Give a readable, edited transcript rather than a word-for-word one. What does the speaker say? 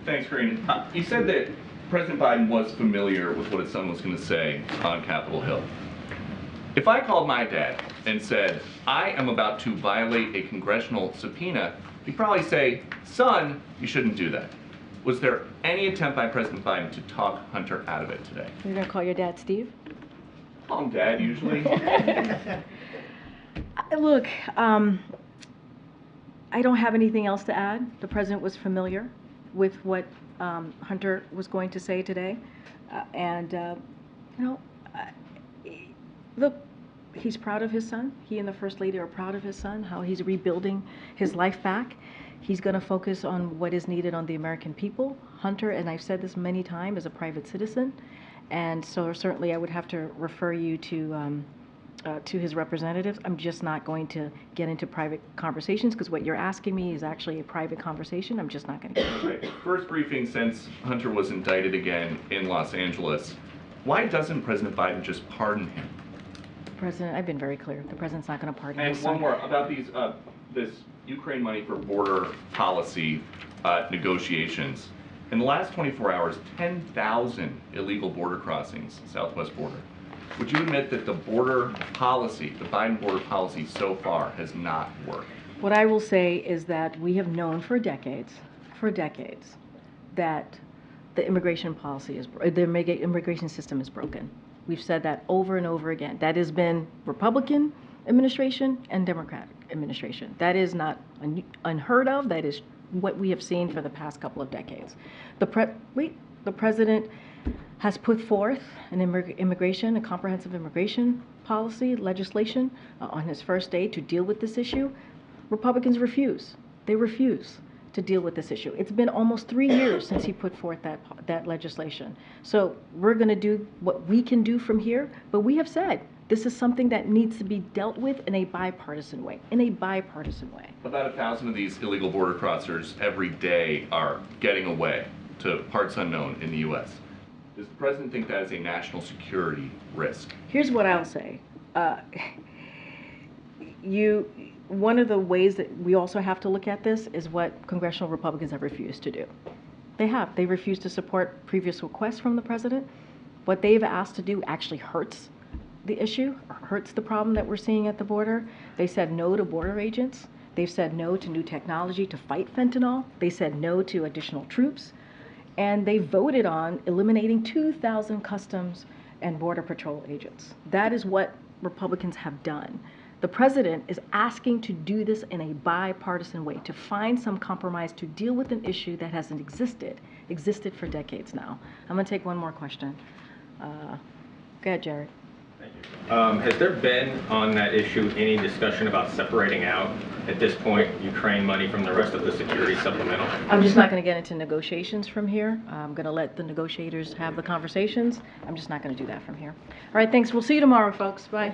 Thanks, Green. You said that President Biden was familiar with what his son was going to say on Capitol Hill. If I called my dad and said, I am about to violate a congressional subpoena, he'd probably say, son, you shouldn't do that. Was there any attempt by President Biden to talk Hunter out of it today? You're going to call your dad Steve? Call him Dad, usually. Look, I don't have anything else to add. The president was familiar with what Hunter was going to say today. Look, he's proud of his son. He and the First Lady are proud of his son, how he's rebuilding his life back. He's going to focus on what is needed on the American people. Hunter, and I've said this many times, is a private citizen. And so certainly I would have to refer you to his representatives. I'm just not going to get into private conversations because what you're asking me is actually a private conversation. I'm just not going to get into it. First briefing since Hunter was indicted again in Los Angeles. Why doesn't President Biden just pardon him? President, I've been very clear. The president's not going to pardon him. And one more about these this Ukraine money for border policy negotiations. In the last 24 hours, 10,000 illegal border crossings, southwest border. Would you admit that the border policy, the Biden border policy so far has not worked? What I will say is that we have known for decades, that the immigration policy is, the immigration system is broken. We've said that over and over again. That has been Republican administration and Democratic administration. That is not unheard of. That is what we have seen for the past couple of decades. The president has put forth an a comprehensive immigration policy legislation on his first day to deal with this issue. Republicans refuse. They refuse to deal with this issue. It's been almost 3 years since he put forth that legislation. So we're going to do what we can do from here, but we have said this is something that needs to be dealt with in a bipartisan way, About 1,000 of these illegal border crossers every day are getting away to parts unknown in the U.S. Does the president think that is a national security risk? Here's what I'll say. One of the ways that we also have to look at this is what congressional Republicans have refused to do. They refused to support previous requests from the president. What they've asked to do actually hurts the issue, hurts the problem that we're seeing at the border. They said no to border agents. They've said no to new technology to fight fentanyl. They said no to additional troops. And they voted on eliminating 2,000 Customs and Border Patrol agents. That is what Republicans have done. The president is asking to do this in a bipartisan way, to find some compromise to deal with an issue that hasn't existed for decades now. I'm going to take one more question. Go ahead, Jared. Thank you. Has there been on that issue any discussion about separating out, at this point, Ukraine money from the rest of the security supplemental? I'm just not going to get into negotiations from here. I'm going to let the negotiators have the conversations. I'm just not going to do that from here. All right, thanks. We'll see you tomorrow, folks. Bye.